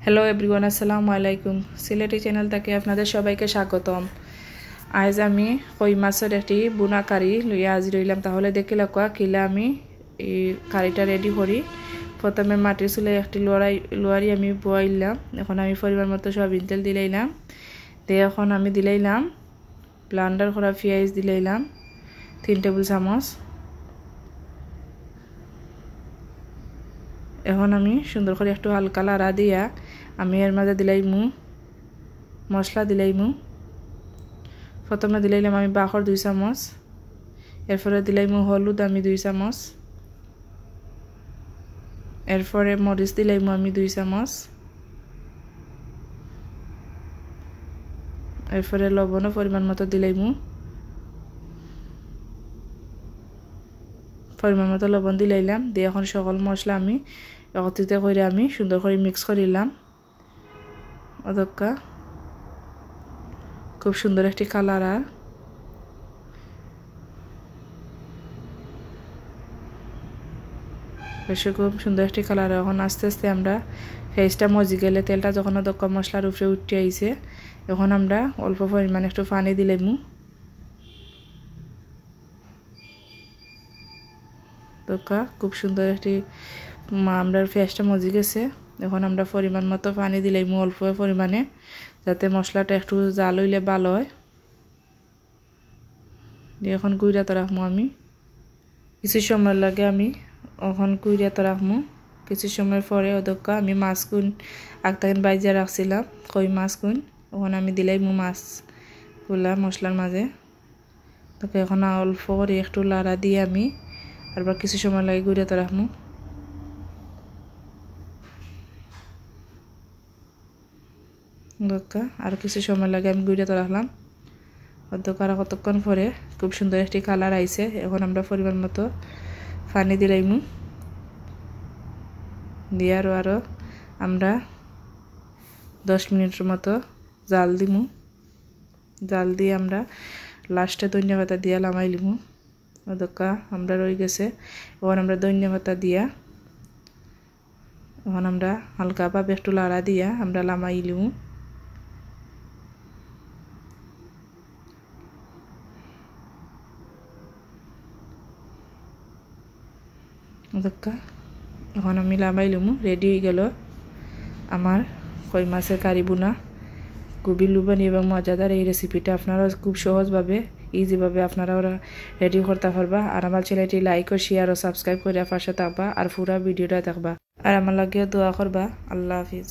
Hello everyone, আসসালামু আলাইকুম। Sylheti channel থেকে আপনাদের সবাইকে স্বাগতম। আজ আমি কই মাছের একটি বুনা কারি লইয়া আজ রইলাম। তাহলে দেখে লাগা কিলা আমি এই কারিটা রেডি করি। প্রথমে মাটির চুলে একটি লোয়ারি আমি বয়াইলাম। এখন আমি পরিমাণ মতো সয়াবিন তেল দিলাইলাম। দিয়ে এখন আমি দিলাইলাম ব্লান্ডার করা পেঁয়াজ দিলাইলাম 3 টেবিল চামচ। এখন আমি সুন্দর করে একটু হালকা লাড়া দিয়া আমি এর মাঝে দিলাইমু মশলা দিলাইমু। প্রথমে দিলাইলাম আমি বাখর 2 চামচ, এরপরে দিলাইমু হলুদ আমি 2 চামচ, এরপরে মরিচ দিলাইমু আমি 2 চামচ, এরপরে লবণও পরিমাণ মতো দিলাইমু। পরিমাণ মতো লবণ দিলাইলাম। দিয়ে এখন সকল মশলা আমি একত্রিত করে আমি সুন্দর করে মিক্স করিলাম। অদক্কা খুব সুন্দর একটি কালার আর বেশি খুব সুন্দর একটি কালার। এখন আস্তে আস্তে আমরা ফেসটা মজি গেলে তেলটা যখন অদক্কা মশলার উপরে উঠে আইছে, এখন আমরা অল্প পরিমাণে একটু পানি দিলাইমু। দক্কা খুব সুন্দর একটি আমরা ফেসটা মজি গেছে। এখন আমরা পরিমাণ মতো পানি দিলাইমু অল্প পরিমাণে, যাতে মশলাটা একটু জাল হইলে ভালো হয়। এখন কুইরাতে রাখবো আমি কিছু সময় লাগে। আমি এখন কুইরাতে রাখবো কিছু সময় পরে। অদক্কা আমি মাছগুন আগতাকেন বাইজা রাখছিলাম কই মাছগুন, এখন আমি দিলাইমু মাছগুলা মশলার মাঝে। তোকে এখন অল্প করে একটু লাড়া দিয়ে আমি আবার কিছু সময় লাগে গুঁড়াতে রাখবো। দক্কা আর কিছু সময় লাগে আমি গুঁড়াতে রাখলাম। অর্ধকার কতক্ষণ পরে খুব সুন্দর একটি কালার আইছে। এখন আমরা পরিমাণ মতো পানি দিলাইমু দিয়ে আরো আমরা 10 মিনিটের মতো জাল দিমু। জাল দিয়ে আমরা লাস্টে ধনিয়া পাতা দিয়া লামাই লিমু। অদক্কা আমরা রয়ে গেছে। এখন আমরা ধনিয়া পাতা দিয়া এখন আমরা হালকাভাবে একটু লাড়া দিয়া আমরা লামাই লিমু। অদক্কা এখন আমি লামাই লিমু। রেডি হয়ে গেল আমার কই মাছের কারি বুনা। খুবই লুবানি এবং মজাদার এই রেসিপিটা। আপনারা খুব সহজভাবে ইজিভাবে আপনারা রেডি করতে পারবা। আর আমার চ্যানেলটি লাইক ও শেয়ার ও সাবস্ক্রাইব করে পাশে থাকবা আর পুরা ভিডিওটা দেখবা। আর আমার লাগে দোয়া করবা। আল্লাহ হাফিজ।